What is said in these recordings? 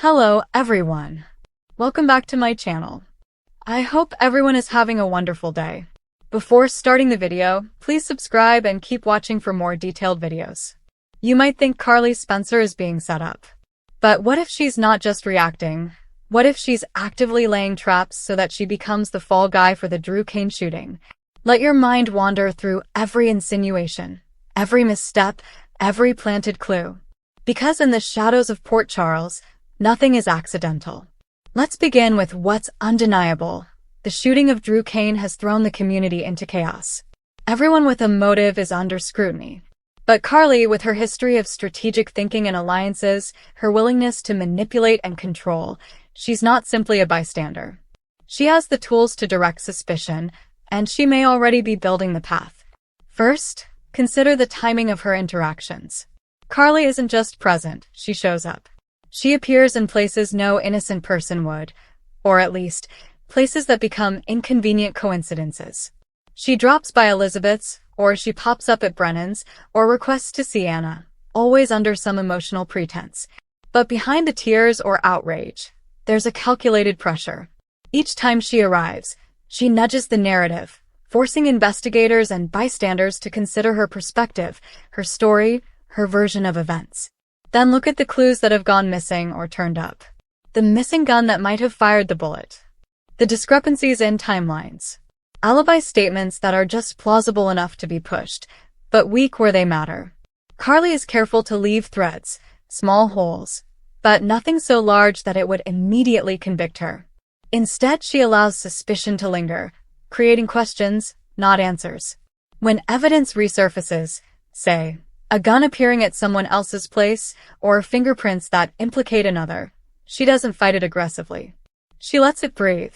Hello everyone. Welcome back to my channel. I hope everyone is having a wonderful day. Before starting the video, please subscribe and keep watching for more detailed videos. You might think Carly Spencer is being set up. But what if she's not just reacting? What if she's actively laying traps so that she becomes the fall guy for the Drew Kane shooting? Let your mind wander through every insinuation, every misstep, every planted clue. Because in the shadows of Port Charles, nothing is accidental. Let's begin with what's undeniable. The shooting of Drew Kane has thrown the community into chaos. Everyone with a motive is under scrutiny. But Carly, with her history of strategic thinking and alliances, her willingness to manipulate and control, she's not simply a bystander. She has the tools to direct suspicion, and she may already be building the path. First, consider the timing of her interactions. Carly isn't just present, she shows up. She appears in places no innocent person would, or at least, places that become inconvenient coincidences. She drops by Elizabeth's, or she pops up at Brennan's, or requests to see Anna, always under some emotional pretense. But behind the tears or outrage, there's a calculated pressure. Each time she arrives, she nudges the narrative, forcing investigators and bystanders to consider her perspective, her story, her version of events. Then look at the clues that have gone missing or turned up. The missing gun that might have fired the bullet. The discrepancies in timelines. Alibi statements that are just plausible enough to be pushed, but weak where they matter. Carly is careful to leave threads, small holes, but nothing so large that it would immediately convict her. Instead, she allows suspicion to linger, creating questions, not answers. When evidence resurfaces, say, a gun appearing at someone else's place, or fingerprints that implicate another, she doesn't fight it aggressively. She lets it breathe.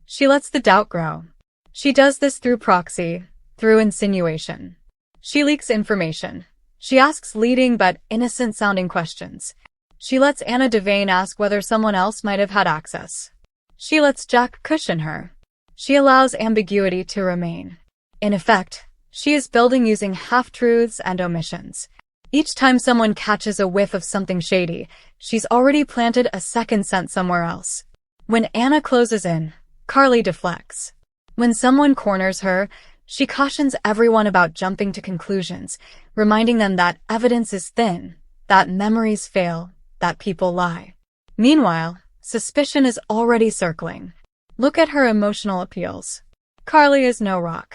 She lets the doubt grow. She does this through proxy, through insinuation. She leaks information. She asks leading but innocent-sounding questions. She lets Anna Devane ask whether someone else might have had access. She lets Jack cushion her. She allows ambiguity to remain. In effect, she is building using half-truths and omissions. Each time someone catches a whiff of something shady, she's already planted a second scent somewhere else. When Anna closes in, Carly deflects. When someone corners her, she cautions everyone about jumping to conclusions, reminding them that evidence is thin, that memories fail, that people lie. Meanwhile, suspicion is already circling. Look at her emotional appeals. Carly is no rock.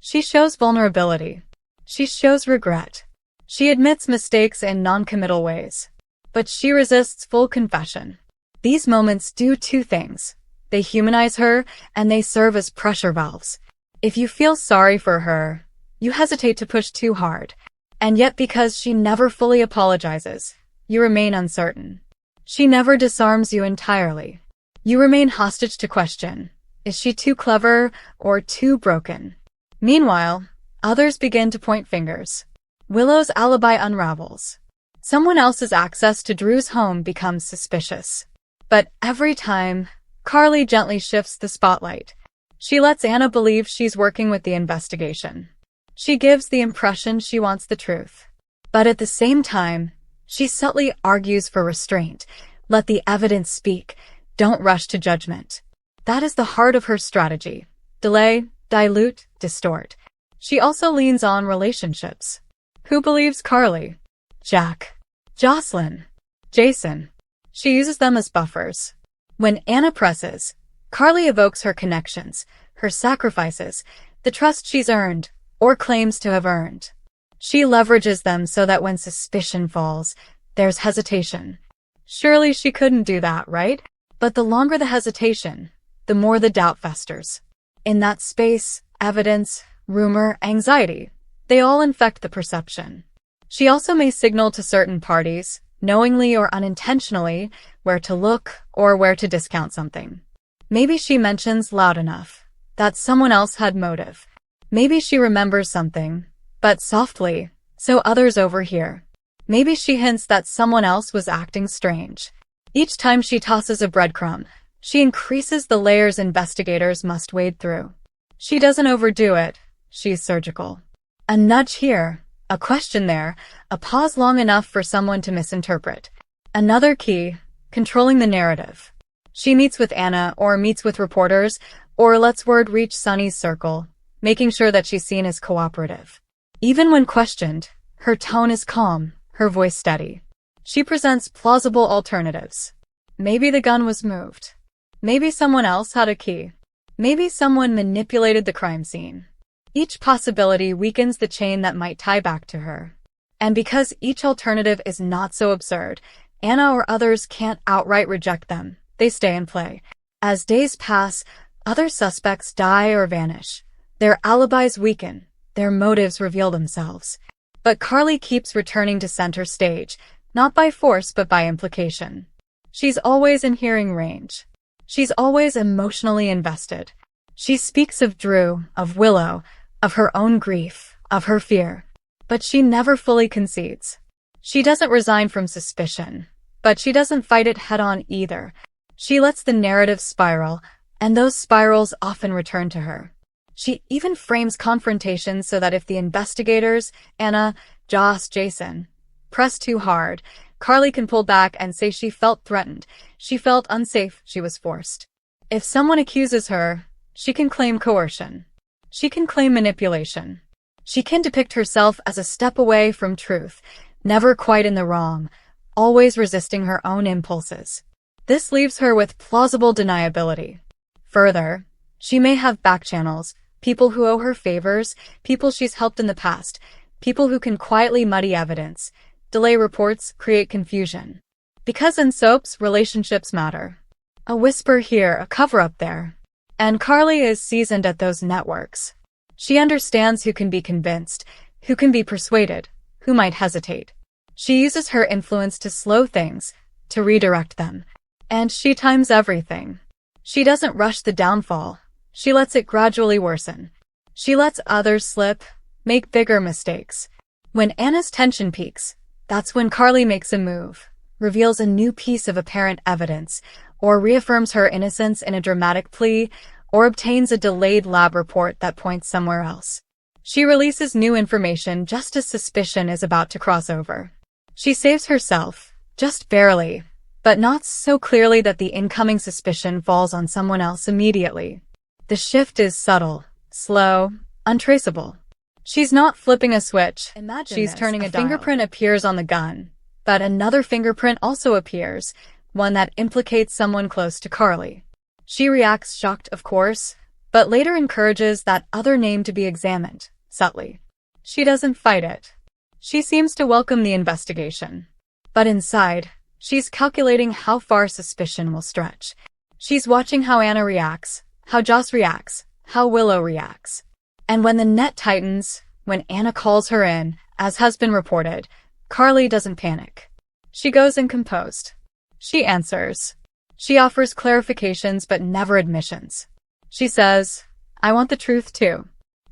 She shows vulnerability. She shows regret. She admits mistakes in non-committal ways. But she resists full confession. These moments do two things. They humanize her, and they serve as pressure valves. If you feel sorry for her, you hesitate to push too hard. And yet because she never fully apologizes, you remain uncertain. She never disarms you entirely. You remain hostage to question. Is she too clever or too broken? Meanwhile, others begin to point fingers. Willow's alibi unravels. Someone else's access to Drew's home becomes suspicious. But every time, Carly gently shifts the spotlight. She lets Anna believe she's working with the investigation. She gives the impression she wants the truth. But at the same time, she subtly argues for restraint. Let the evidence speak. Don't rush to judgment. That is the heart of her strategy. Delay, dilute, distort. She also leans on relationships. Who believes Carly? Jack, Jocelyn, Jason. She uses them as buffers. When Anna presses, Carly evokes her connections, her sacrifices, the trust she's earned, or claims to have earned. She leverages them so that when suspicion falls, there's hesitation. Surely she couldn't do that, right? But the longer the hesitation, the more the doubt festers. In that space, evidence, rumor, anxiety, they all infect the perception. She also may signal to certain parties, knowingly or unintentionally, where to look or where to discount something. Maybe she mentions loud enough that someone else had motive. Maybe she remembers something, but softly, so others overhear. Maybe she hints that someone else was acting strange. Each time she tosses a breadcrumb, she increases the layers investigators must wade through. She doesn't overdo it, she's surgical. A nudge here, a question there, a pause long enough for someone to misinterpret. Another key, controlling the narrative. She meets with Anna or meets with reporters or lets word reach Sunny's circle, making sure that she's seen as cooperative. Even when questioned, her tone is calm, her voice steady. She presents plausible alternatives. Maybe the gun was moved. Maybe someone else had a key. Maybe someone manipulated the crime scene. Each possibility weakens the chain that might tie back to her. And because each alternative is not so absurd, Anna or others can't outright reject them. They stay in play. As days pass, other suspects die or vanish. Their alibis weaken. Their motives reveal themselves. But Carly keeps returning to center stage, not by force but by implication. She's always in hearing range. She's always emotionally invested. She speaks of Drew, of Willow, of her own grief, of her fear. But she never fully concedes. She doesn't resign from suspicion, but she doesn't fight it head-on either. She lets the narrative spiral, and those spirals often return to her. She even frames confrontations so that if the investigators, Anna, Joss, Jason, press too hard, Carly can pull back and say she felt threatened, she felt unsafe, she was forced. If someone accuses her, she can claim coercion. She can claim manipulation. She can depict herself as a step away from truth, never quite in the wrong, always resisting her own impulses. This leaves her with plausible deniability. Further, she may have backchannels, people who owe her favors, people she's helped in the past, people who can quietly muddy evidence, delay reports, create confusion. Because in soaps, relationships matter. A whisper here, a cover-up there. And Carly is seasoned at those networks. She understands who can be convinced, who can be persuaded, who might hesitate. She uses her influence to slow things, to redirect them. And she times everything. She doesn't rush the downfall. She lets it gradually worsen. She lets others slip, make bigger mistakes. When Anna's tension peaks, that's when Carly makes a move, reveals a new piece of apparent evidence, or reaffirms her innocence in a dramatic plea, or obtains a delayed lab report that points somewhere else. She releases new information just as suspicion is about to cross over. She saves herself, just barely, but not so clearly that the incoming suspicion falls on someone else immediately. The shift is subtle, slow, untraceable. She's not flipping a switch. She's turning a dial. Fingerprint appears on the gun, but another fingerprint also appears, one that implicates someone close to Carly. She reacts shocked, of course, but later encourages that other name to be examined, subtly. She doesn't fight it. She seems to welcome the investigation. But inside, she's calculating how far suspicion will stretch. She's watching how Anna reacts, how Joss reacts, how Willow reacts. And when the net tightens, when Anna calls her in, as has been reported, Carly doesn't panic. She goes in composed. She answers. She offers clarifications but never admissions. She says, "I want the truth too.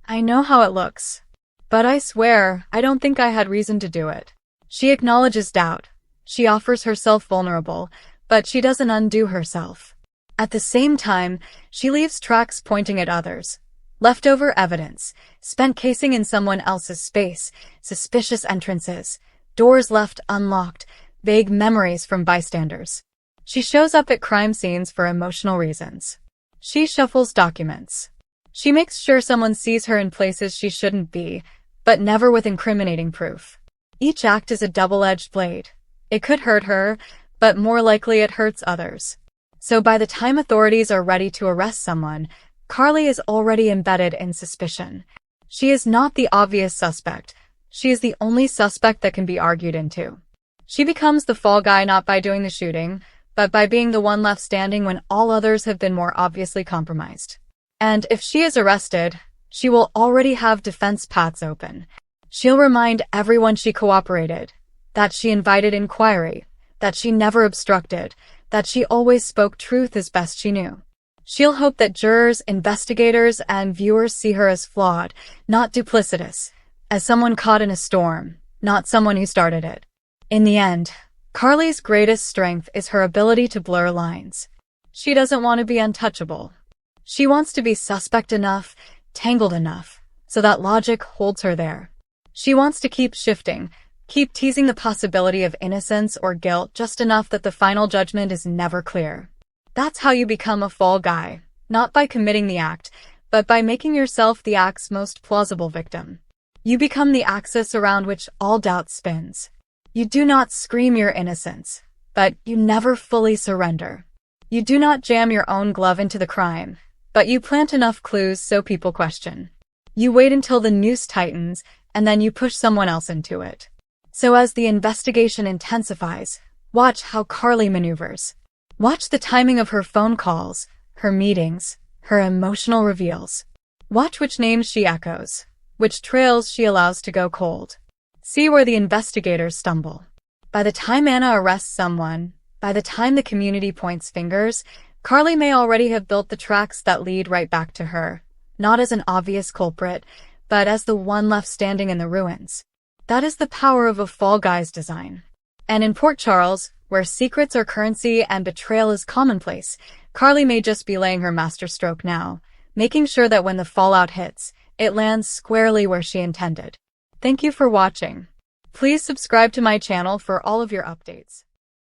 I know how it looks. But I swear, I don't think I had reason to do it." She acknowledges doubt. She offers herself vulnerable, but she doesn't undo herself. At the same time, she leaves tracks pointing at others. Leftover evidence, spent casing in someone else's space, suspicious entrances, doors left unlocked, vague memories from bystanders. She shows up at crime scenes for emotional reasons. She shuffles documents. She makes sure someone sees her in places she shouldn't be, but never with incriminating proof. Each act is a double-edged blade. It could hurt her, but more likely it hurts others. So by the time authorities are ready to arrest someone, Carly is already embedded in suspicion. She is not the obvious suspect. She is the only suspect that can be argued into. She becomes the fall guy not by doing the shooting, but by being the one left standing when all others have been more obviously compromised. And if she is arrested, she will already have defense paths open. She'll remind everyone she cooperated, that she invited inquiry, that she never obstructed, that she always spoke truth as best she knew. She'll hope that jurors, investigators, and viewers see her as flawed, not duplicitous, as someone caught in a storm, not someone who started it. In the end, Carly's greatest strength is her ability to blur lines. She doesn't want to be untouchable. She wants to be suspect enough, tangled enough, so that logic holds her there. She wants to keep shifting, Keep teasing the possibility of innocence or guilt just enough that the final judgment is never clear. That's how you become a fall guy, not by committing the act, but by making yourself the act's most plausible victim. You become the axis around which all doubt spins. You do not scream your innocence, but you never fully surrender. You do not jam your own glove into the crime, but you plant enough clues so people question. You wait until the noose tightens, and then you push someone else into it. So as the investigation intensifies, watch how Carly maneuvers. Watch the timing of her phone calls, her meetings, her emotional reveals. Watch which names she echoes, which trails she allows to go cold. See where the investigators stumble. By the time Anna arrests someone, by the time the community points fingers, Carly may already have built the tracks that lead right back to her, not as an obvious culprit, but as the one left standing in the ruins. That is the power of a Fall Guys design. And in Port Charles, where secrets are currency and betrayal is commonplace, Carly may just be laying her masterstroke now, making sure that when the fallout hits, it lands squarely where she intended. Thank you for watching. Please subscribe to my channel for all of your updates.